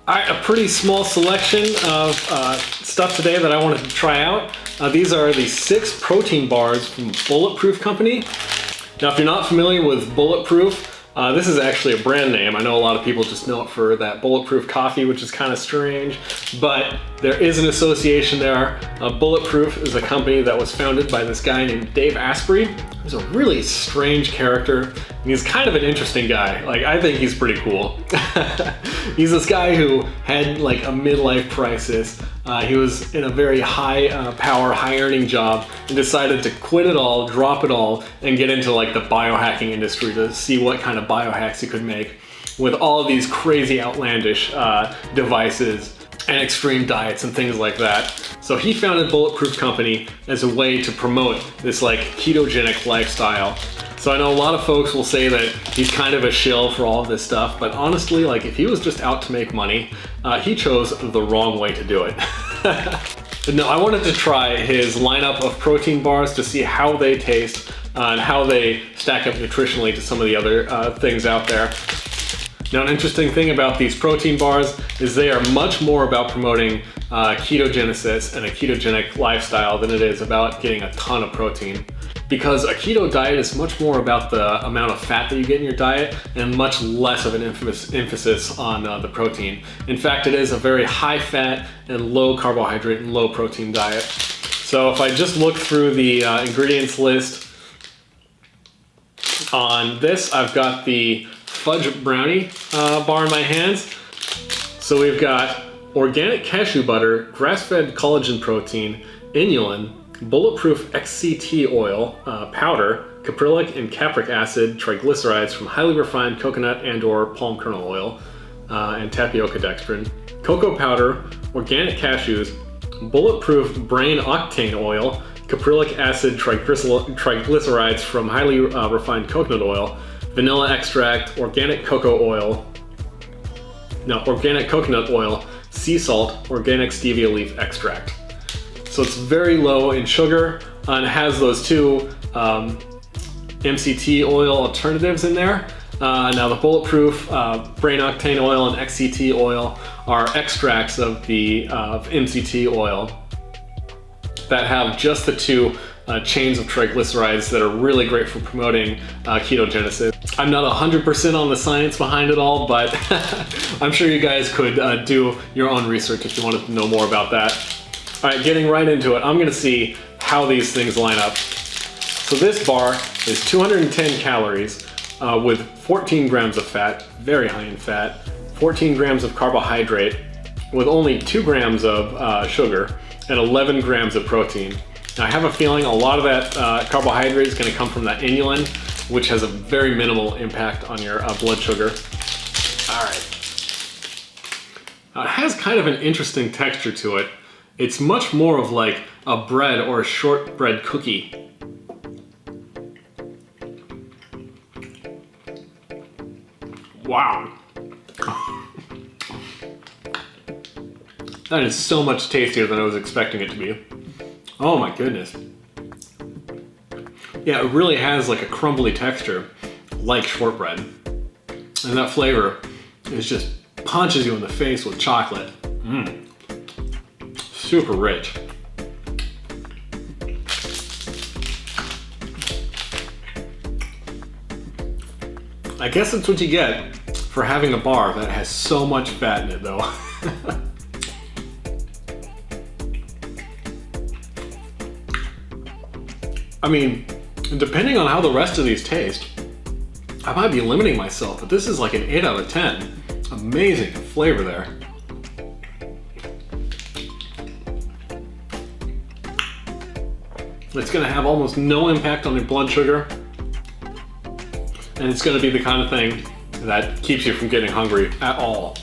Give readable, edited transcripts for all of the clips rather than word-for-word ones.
All right, a pretty small selection of stuff today that I wanted to try out. These are the 6 protein bars from Bulletproof company. Now, if you're not familiar with Bulletproof, this is actually a brand name. I know a lot of people just know it for that Bulletproof coffee, which is kind of strange, but there is an association there. Bulletproof is a company that was founded by this guy named Dave Asprey, who's a really strange character, and he's kind of an interesting guy. Like, I think he's pretty cool. He's this guy who had like a midlife crisis. He was in a very high power, high earning job and decided to quit it all, drop it all, and get into like the biohacking industry to see what kind of biohacks he could make with all of these crazy outlandish devices and extreme diets and things like that. So he founded Bulletproof company as a way to promote this like ketogenic lifestyle. So I know a lot of folks will say that he's kind of a shill for all of this stuff, but honestly, like if he was just out to make money, he chose the wrong way to do it. No, I wanted to try his lineup of protein bars to see how they taste and how they stack up nutritionally to some of the other things out there. Now, an interesting thing about these protein bars is they are much more about promoting ketogenesis and a ketogenic lifestyle than it is about getting a ton of protein. Because a keto diet is much more about the amount of fat that you get in your diet and much less of an emphasis on the protein. In fact, it is a very high fat and low carbohydrate and low protein diet. So if I just look through the ingredients list on this, I've got the Fudge brownie bar in my hands. So we've got organic cashew butter, grass-fed collagen protein, inulin, Bulletproof XCT oil, powder, caprylic and capric acid, triglycerides from highly refined coconut and or palm kernel oil, and tapioca dextrin, cocoa powder, organic cashews, Bulletproof brain octane oil, caprylic acid, triglycerides from highly refined coconut oil, vanilla extract, organic coconut oil, sea salt, organic stevia leaf extract. So it's very low in sugar and has those 2 MCT oil alternatives in there. Now the Bulletproof brain octane oil and XCT oil are extracts of the MCT oil that have just the 2 chains of triglycerides that are really great for promoting ketogenesis. I'm not 100% on the science behind it all, but I'm sure you guys could do your own research if you wanted to know more about that. All right, getting right into it, I'm gonna see how these things line up. So this bar is 210 calories with 14 grams of fat, very high in fat, 14 grams of carbohydrate with only 2 grams of sugar and 11 grams of protein. Now I have a feeling a lot of that carbohydrate is gonna come from that inulin, which has a very minimal impact on your blood sugar. All right. It has kind of an interesting texture to it. It's much more of like a bread or a shortbread cookie. Wow. That is so much tastier than I was expecting it to be. Oh my goodness. Yeah, it really has like a crumbly texture, like shortbread. And that flavor is just punches you in the face with chocolate. Super rich. I guess that's what you get for having a bar that has so much fat in it though. I mean, depending on how the rest of these taste, I might be limiting myself, but this is like an 8 out of 10. Amazing flavor there. It's gonna have almost no impact on your blood sugar. And it's gonna be the kind of thing that keeps you from getting hungry at all.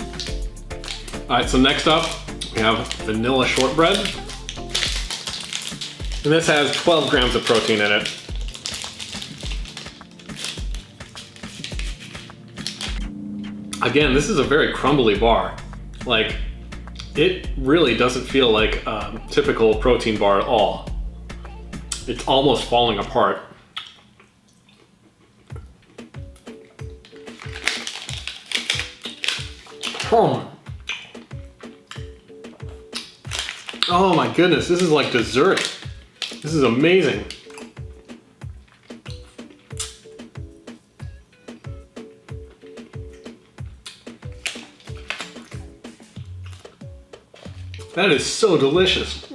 All right, so next up, we have vanilla shortbread. And this has 12 grams of protein in it. Again, this is a very crumbly bar. Like, it really doesn't feel like a typical protein bar at all. It's almost falling apart. Oh my goodness, this is like dessert. This is amazing. That is so delicious.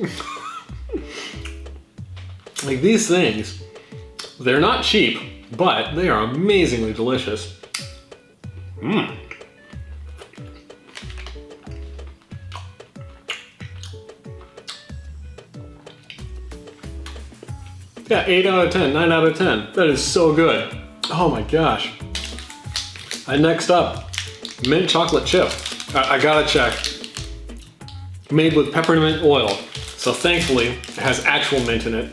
Like these things, they're not cheap, but they are amazingly delicious. Mmm. Yeah, 8 out of 10, 9 out of 10. That is so good. Oh my gosh. And next up, mint chocolate chip. I gotta check. Made with peppermint oil. So thankfully, it has actual mint in it.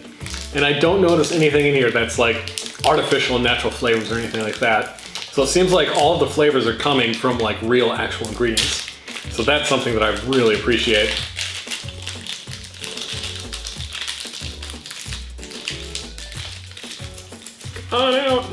And I don't notice anything in here that's like artificial and natural flavors or anything like that. So it seems like all of the flavors are coming from like real actual ingredients. So that's something that I really appreciate. On out.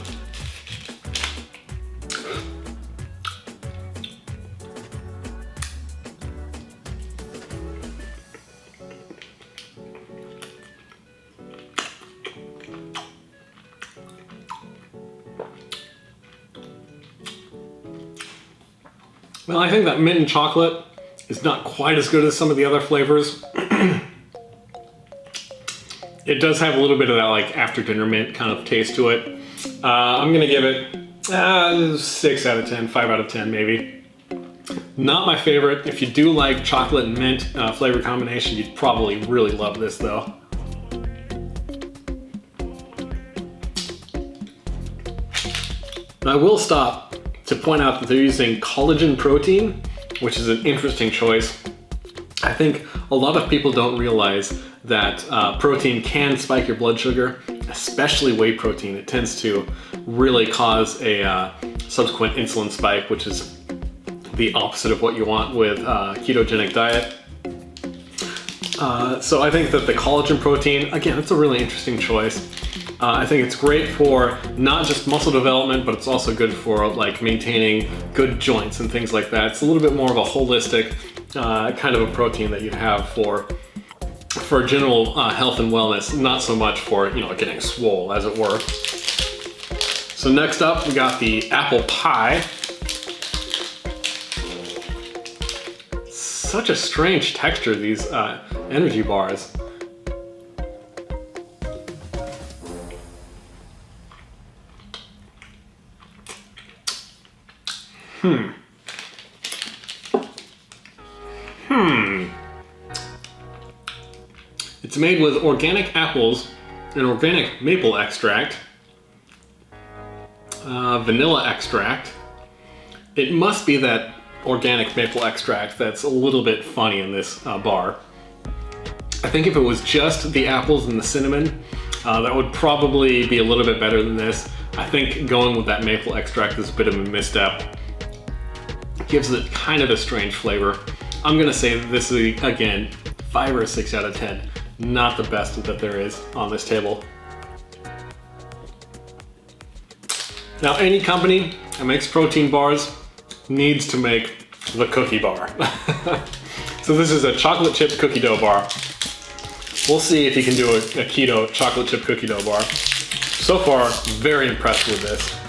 Well, I think that mint and chocolate is not quite as good as some of the other flavors. It does have a little bit of that like after dinner mint kind of taste to it. I'm gonna give it 6 out of 10, 5 out of 10 maybe. Not my favorite. If you do like chocolate and mint flavor combination, you'd probably really love this though. I will stop to point out that they're using collagen protein, which is an interesting choice. I think a lot of people don't realize that protein can spike your blood sugar, especially whey protein. It tends to really cause a subsequent insulin spike, which is the opposite of what you want with a ketogenic diet. So I think that the collagen protein, again, it's a really interesting choice. I think it's great for not just muscle development, but it's also good for like maintaining good joints and things like that. It's a little bit more of a holistic kind of a protein that you'd have for general health and wellness, not so much for, you know, getting swole, as it were. So next up, we got the apple pie. Such a strange texture, these energy bars. It's made with organic apples and organic maple extract, vanilla extract. It must be that organic maple extract that's a little bit funny in this bar. I think if it was just the apples and the cinnamon, that would probably be a little bit better than this. I think going with that maple extract is a bit of a misstep. It gives it kind of a strange flavor. I'm gonna say this is, again, 5 or 6 out of 10. Not the best that there is on this table. Now, any company that makes protein bars needs to make the cookie bar. So this is a chocolate chip cookie dough bar. We'll see if you can do a keto chocolate chip cookie dough bar. So far, very impressed with this.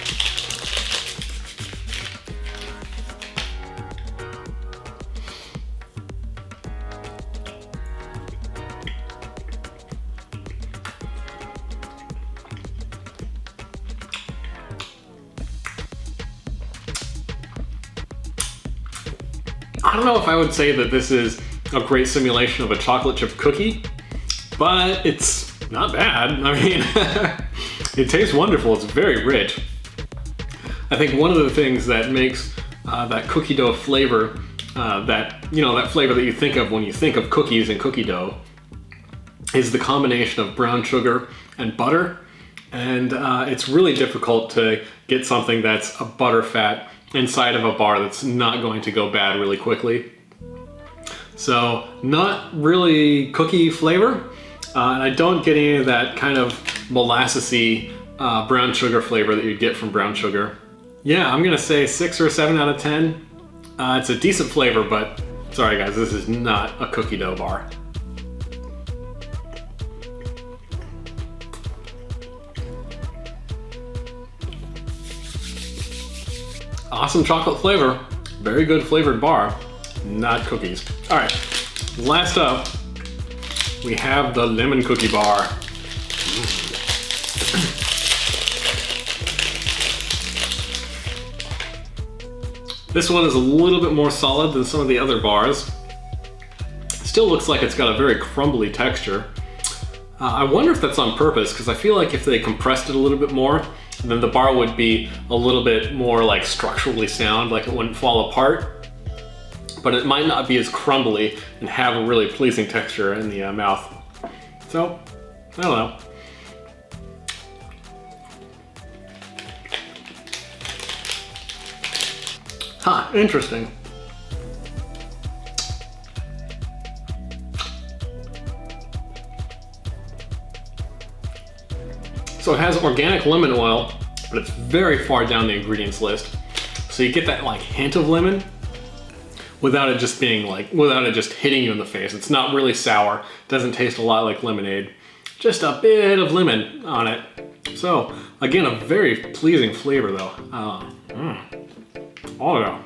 I don't know if I would say that this is a great simulation of a chocolate chip cookie, but it's not bad. I mean, it tastes wonderful. It's very rich. I think one of the things that makes that cookie dough flavor, that flavor that you think of when you think of cookies and cookie dough, is the combination of brown sugar and butter. And it's really difficult to get something that's a butter fat inside of a bar that's not going to go bad really quickly. So not really cookie flavor, and I don't get any of that kind of molassesy brown sugar flavor that you'd get from brown sugar. Yeah, I'm gonna say 6 or 7 out of 10. It's a decent flavor, but sorry guys, this is not a cookie dough bar. awesome chocolate flavor. Very good flavored bar, not cookies. All right, last up, we have the lemon cookie bar. This one is a little bit more solid than some of the other bars. Still looks like it's got a very crumbly texture. I wonder if that's on purpose, because I feel like if they compressed it a little bit more, then the bar would be a little bit more like structurally sound, like it wouldn't fall apart. But it might not be as crumbly and have a really pleasing texture in the mouth. So, I don't know. Huh, interesting. So it has organic lemon oil, but it's very far down the ingredients list. So you get that like hint of lemon without it just being like, without it just hitting you in the face. It's not really sour. It doesn't taste a lot like lemonade. Just a bit of lemon on it. So again, a very pleasing flavor though. Oh yeah.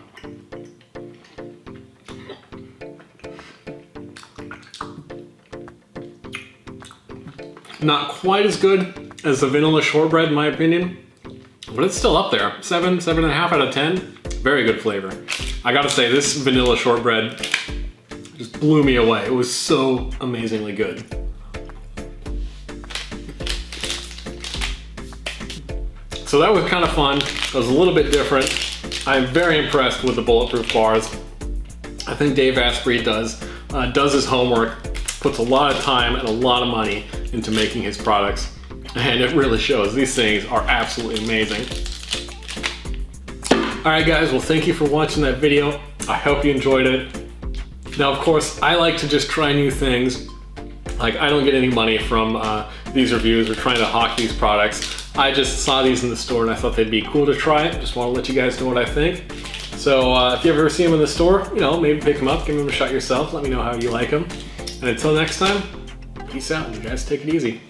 Not quite as good as the vanilla shortbread in my opinion, but it's still up there. 7.5 out of 10. Very good flavor. I gotta say, this vanilla shortbread just blew me away. It was so amazingly good. So that was kind of fun. It was a little bit different. I'm very impressed with the Bulletproof bars. I think Dave Asprey does his homework, puts a lot of time and a lot of money into making his products, and it really shows. These things are absolutely amazing. All right guys, well thank you for watching that video. I hope you enjoyed it. Now of course, I like to just try new things. Like I don't get any money from these reviews or trying to hawk these products. I just saw these in the store and I thought they'd be cool to try. Just want to let you guys know what I think. So if you ever see them in the store, you know, maybe pick them up, give them a shot yourself. Let me know how you like them. And until next time, peace out and you guys take it easy.